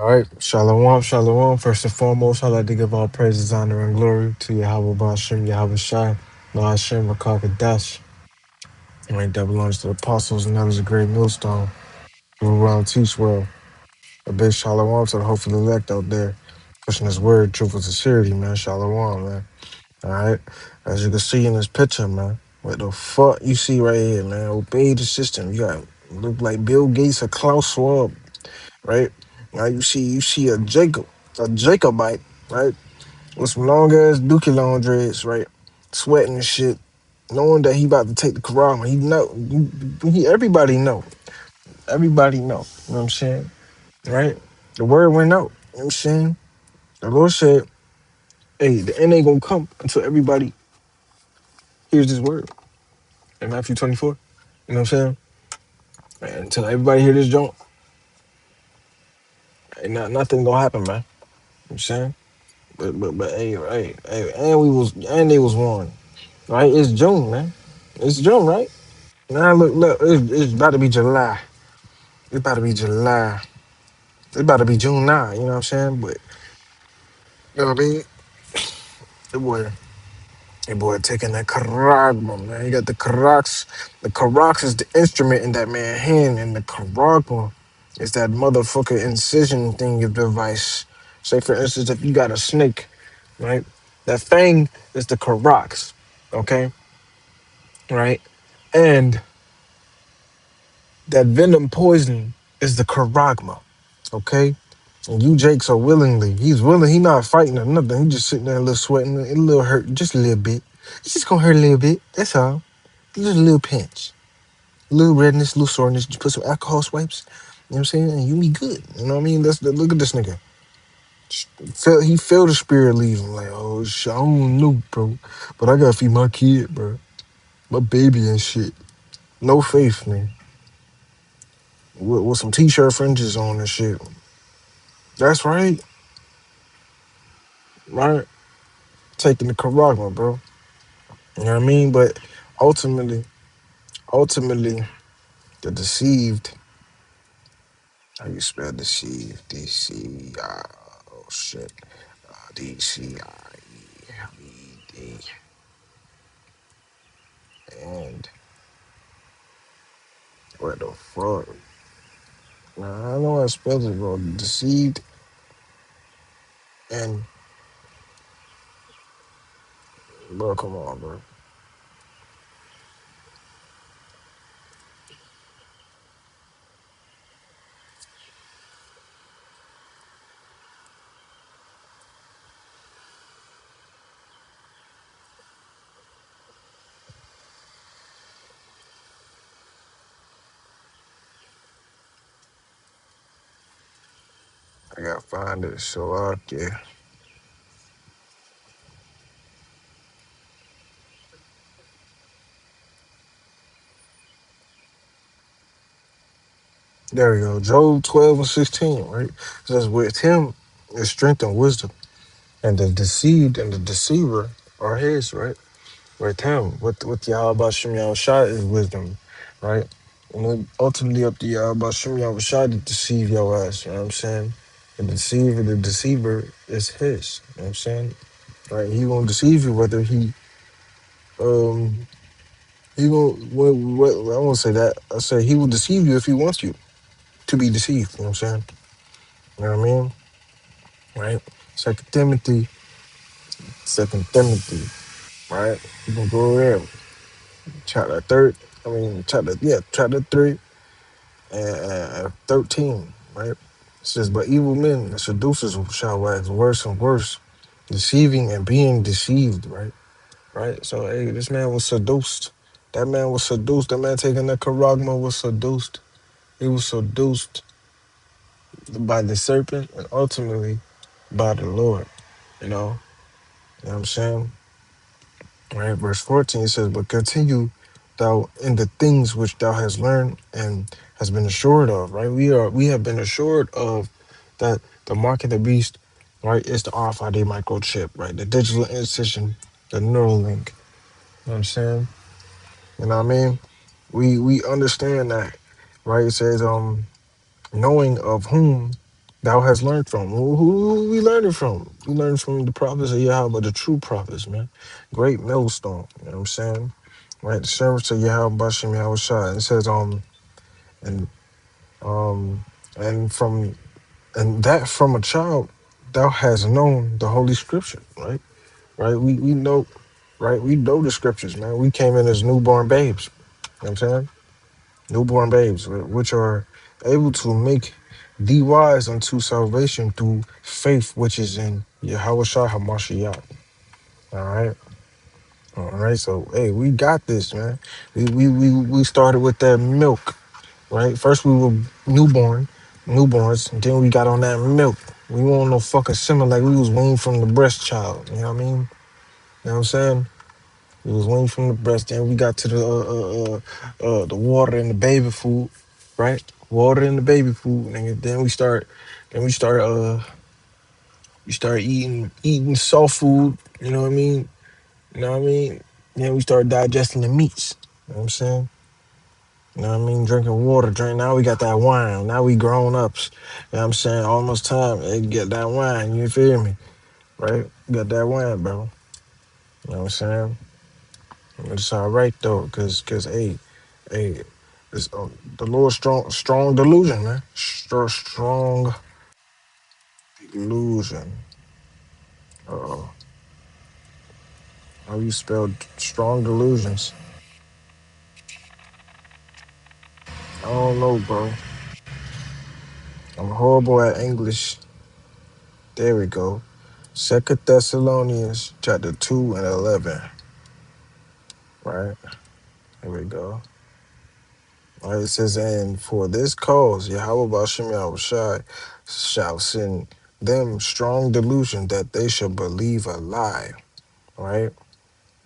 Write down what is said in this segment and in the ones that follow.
All right, shalom, shalom. First and foremost, I'd like to give all praises, honor, and glory to YAHAWAH'S, Yahweh Shai, Hashem, Rakakadash. Right, that belongs to the apostles, and that was a great millstone. Rule around, teach well. A big shalom to the hopeful elect out there, pushing this word, truth, and sincerity, man. Shalom, man. All right, as you can see in this picture, man. What the fuck you see right here, man? Obey the system. You got look like Bill Gates or Klaus Schwab, right? Now you see a Jacobite, right? With some long ass dookie long dreads, right? Sweating and shit, knowing that he about to take the Quran. Everybody know. Everybody know. You know what I'm saying? Right? The word went out. You know what I'm saying? The Lord said, hey, the end ain't gonna come until everybody hears this word. In Matthew 24. You know what I'm saying? And until everybody hear this joint, ain't nothing gonna happen, man. You know what I'm saying? But hey, and they was warned. Right? It's June, man. It's June, right? Now look, it's about to be July. It's about to be July. It's about to be June now, you know what I'm saying? But you know what I mean? The boy, the boy taking that karagma, man. You got the karax. The karax is the instrument in that man's hand, and the karagma is that motherfucker incision thing of device. Say for instance, if you got a snake, right? That thing is the karax, okay? Right? And that venom poison is the karagma, okay? And you, Jake, so willingly, he's willing, he not fighting or nothing. He just sitting there a little sweating, a little hurt, just a little bit. It's just gonna hurt a little bit, that's all. Just a little pinch. A little redness, a little soreness. Just put some alcohol swipes, you know what I'm saying? And you be good, you know what I mean? Look at this nigga. He felt the spirit leave him, like, oh, shit, I don't know, bro. But I gotta feed my kid, bro. My baby and shit. No faith, man. With some t-shirt fringes on and shit. That's right, right? Taking the Karagma, bro. You know what I mean? But ultimately, the deceived, how you spell deceived? D-C-I, oh shit. D-C-I-E-V-D. And what the fuck? Nah, I know how I spelled it, bro. Deceived and, bro, come on, bro. I gotta find it. So, yeah. There we go. Job 12 and 16, right? It says, with him is strength and wisdom, and the deceived and the deceiver are his, right? With him, with Yahweh Shem Yahushua is wisdom, right? And then ultimately up to Yahweh Shem Yahushua to deceive your ass, you know what I'm saying? The deceiver is his, you know what I'm saying? Right? He gonna deceive you whether um he gonna what I won't say that. I say he will deceive you if he wants you to be deceived, you know what I'm saying? You know what I mean? Right? Second Timothy, Second Timothy, right? You can go there. Chapter third, chapter 3 and 13, right? It says, but evil men and seducers shall wax worse and worse, deceiving and being deceived, right? Right? So, hey, this man was seduced. That man was seduced. That man taking the charagma was seduced. He was seduced by the serpent and ultimately by the Lord, you know? You know what I'm saying? Right, verse 14 says, but continue thou in the things which thou hast learned and has been assured of, right? We have been assured of that the mark of the beast, right, is the RFID microchip, right? The digital incision, the neural link. You know what I'm saying? You know what I mean? We understand that, right? It says, knowing of whom thou hast learned from. Who we learning from? We learned from the prophets of Yahweh, the true prophets, man. Great millstone. You know what I'm saying? Right, the servants of Yahweh Bashem Yahweh Shai. And it says, and um, and from and that from a child thou hast known the holy scripture, right? Right, we know, right? We know the scriptures, man. We came in as newborn babes. You know what I'm saying? Newborn babes, which are able to make thee wise unto salvation through faith, which is in Yahweh Shai HaMashiach. All right. All right. So, hey, we got this, man. We started with that milk, right? First, we were newborns, and then we got on that milk. We weren't no fucking similar like we was weaned from the breast child. You know what I mean? You know what I'm saying? We was weaned from the breast. Then we got to the water and the baby food, right? Water and the baby food, and then we started eating soft food. You know what I mean? You know what I mean? Then we started digesting the meats. You know what I'm saying? You know what I mean? Drinking water. Now we got that wine. Now we grown ups. You know what I'm saying? Almost time to get that wine. You feel me? Right? Got that wine, bro. You know what I'm saying? It's all right though, cause hey, it's the Lord strong delusion, man. Strong delusion. Uh, how you spell strong delusions? I don't know, bro. I'm horrible at English. There we go. Second Thessalonians chapter 2 and 11. Right? Here we go. All right, it says, and for this cause Yahweh Bashem Yahweh Shai shall send them strong delusion that they shall believe a lie, right?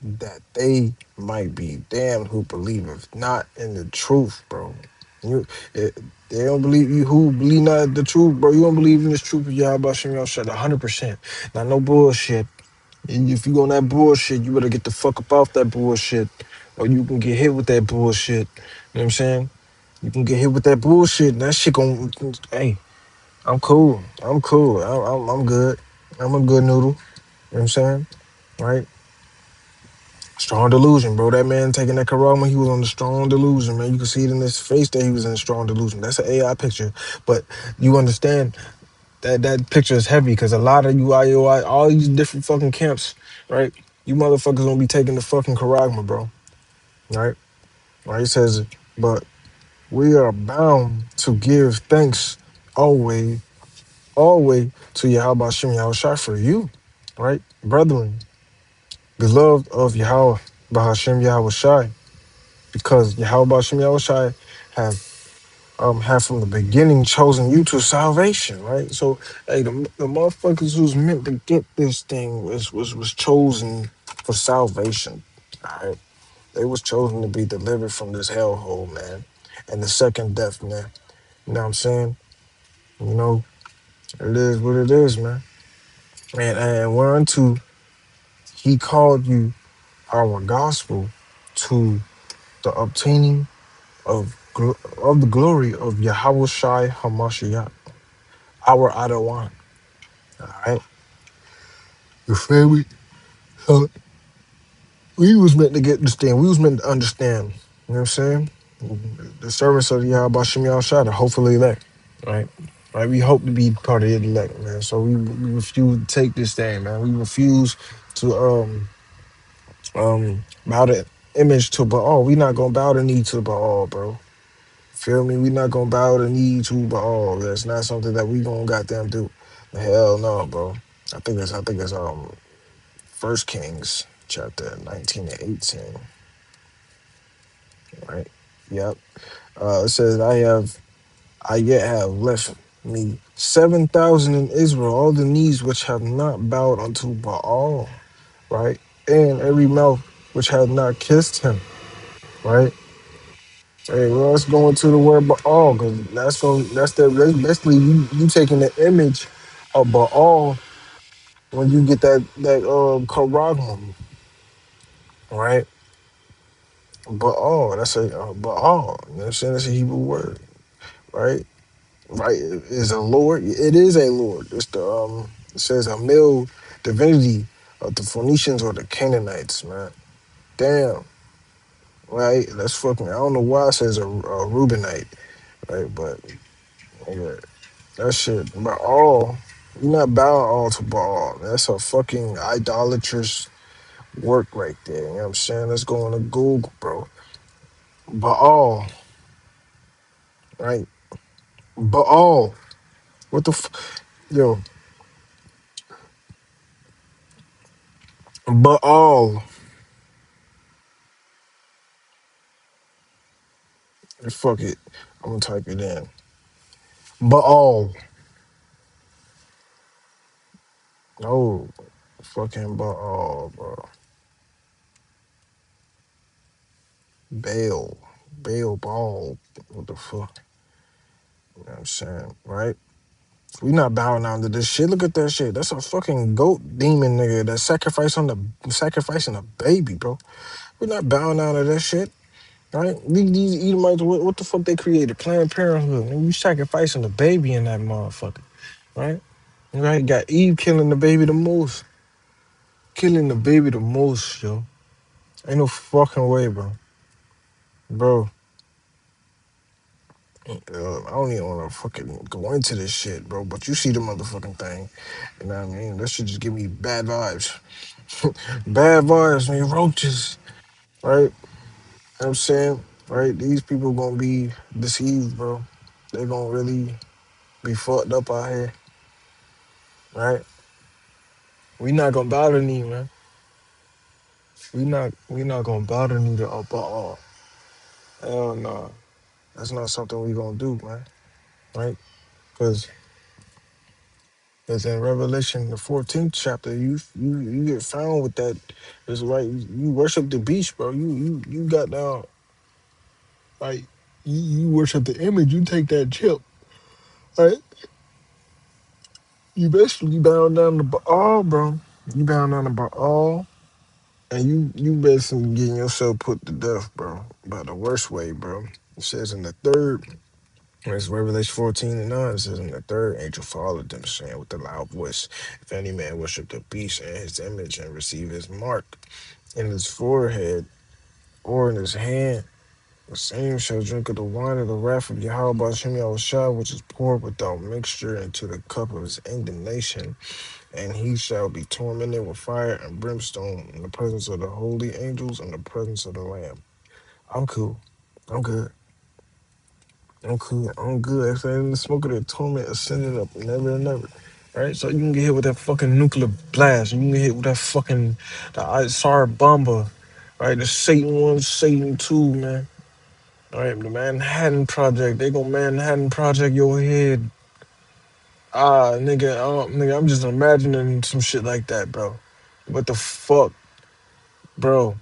That they might be damned who believeth not in the truth, bro. You, it, they don't believe you who believe not in the truth, bro. You don't believe in this truth of Yahweh Bashem Yahweh Shai 100%. Not no bullshit. And if you on that bullshit, you better get the fuck up off that bullshit, or you can get hit with that bullshit. You know what I'm saying? You can get hit with that bullshit, and that shit gon' hey, I'm cool. I'm cool. I'm good. I'm a good noodle. You know what I'm saying? Right? Strong delusion, bro. That man taking that Karama, he was on the strong delusion, man. You can see it in his face that he was in strong delusion. That's an AI picture. But you understand that picture is heavy because a lot of you IOI, all these different fucking camps, right? You motherfuckers gonna be taking the fucking Karagma, bro. Right? Right? He says, but we are bound to give thanks always always to Yahweh Shem Yahweh Shai for you, right? Brethren, beloved of Yahweh Bahashem Yahweh Shai, because Yahweh Bahashem Yahweh Shai have from the beginning chosen you to salvation, right? So hey, the motherfuckers who's meant to get this thing was chosen for salvation. All right. They was chosen to be delivered from this hellhole, man. And the second death, man. You know what I'm saying? You know, it is what it is, man. And whereunto he called you our gospel to the obtaining of the glory of Yahweh Shai Hamashiach, our Adawan. All right, you feel me? So we was meant to get this thing. We was meant to understand. You know what I'm saying? The service of Yahweh Shem Yahweh hopefully elect. Right? Right? We hope to be part of the elect, man. So we refuse to take this thing, man. We refuse to bow the image to Baal. We not gonna bow the knee to Baal, bro. Feel me? We not gonna bow the knee to Baal. That's not something that we gonna goddamn do. Hell no, bro. I think it's First Kings chapter 19 and 18. Right? Yep. It says I yet have left me 7,000 in Israel, all the knees which have not bowed unto Baal, right? And every mouth which had not kissed him, right? Hey, well, let's go into the word Baal, because that's basically you taking the image of Baal when you get that Karagman, right? Baal, that's a Baal. You know what I'm saying? That's a Hebrew word, right? right? Is a lord. It is a lord. It's the it says a male divinity of the Phoenicians or the Canaanites, man. Damn, right? That's fucking. I don't know why it says a Reubenite, right? But yeah, that shit. But all you're not bowing all to Baal. That's a fucking idolatrous work right there. You know what I'm saying? Let's go on to Google, bro. Baal, right? Baal. What the yo? Baal. Fuck it. I'm gonna type it in. Baal. No, fucking Baal, bro. Baal. Baal. What the fuck? You know what I'm saying? Right? We not bowing down to this shit. Look at that shit. That's a fucking goat demon nigga that sacrificing a baby, bro. We not bowing down to that shit. Right? These Edomites, what the fuck they created? Planned Parenthood. And you sacrificing a baby in that motherfucker. Right? Right? Got Eve killing the baby the most. Killing the baby the most, yo. Ain't no fucking way, bro. Bro, I don't even want to fucking go into this shit, bro. But you see the motherfucking thing. You know what I mean? That should just give me bad vibes. Bad vibes, man. Roaches, right? You know what I'm saying? Right? These people gonna be deceived, bro. They gonna really be fucked up out here, right? We not gonna bow the knee, man. We not gonna bow the knee to all. Hell no. That's not something we gonna do, man. Right? Because in Revelation, the 14th chapter, you get found with that. It's right. You worship the beast, bro. You got down like you worship the image. You take that chip, right? You basically bound down to Baal, bro. You bound down to Baal, and you basically getting yourself put to death, bro. By the worst way, bro. It says in the third. It's Revelation 14 and 9. It says, and the third angel followed them, saying with a loud voice, if any man worship the beast and his image and receive his mark in his forehead or in his hand, the same shall drink of the wine of the wrath of YAHAWAH'S, which is poured without mixture into the cup of his indignation, and he shall be tormented with fire and brimstone in the presence of the holy angels and the presence of the Lamb. I'm cool. I'm good. I'm cool. I'm good. After in the smoke of the torment ascending up never and never. Right? So you can get hit with that fucking nuclear blast. You can get hit with that fucking the ISR bomber. Right? The Satan 1, Satan 2, man. All right, the Manhattan Project. They go Manhattan Project your head. Nigga, I'm just imagining some shit like that, bro. What the fuck, bro?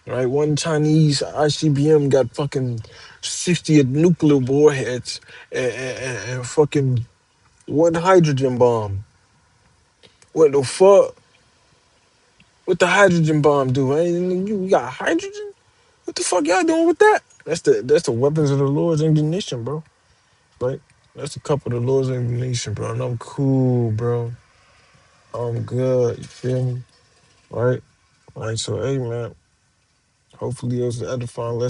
Right? One Chinese ICBM got fucking 60 nuclear warheads and fucking one hydrogen bomb. What the fuck? What the hydrogen bomb do? You got hydrogen? What the fuck y'all doing with that? That's the weapons of the Lord's indignation, bro. Right? That's a couple of the Lord's indignation, bro. And I'm cool, bro. I'm good. You feel me? Right? Right. So hey man, hopefully it was an edifying lesson.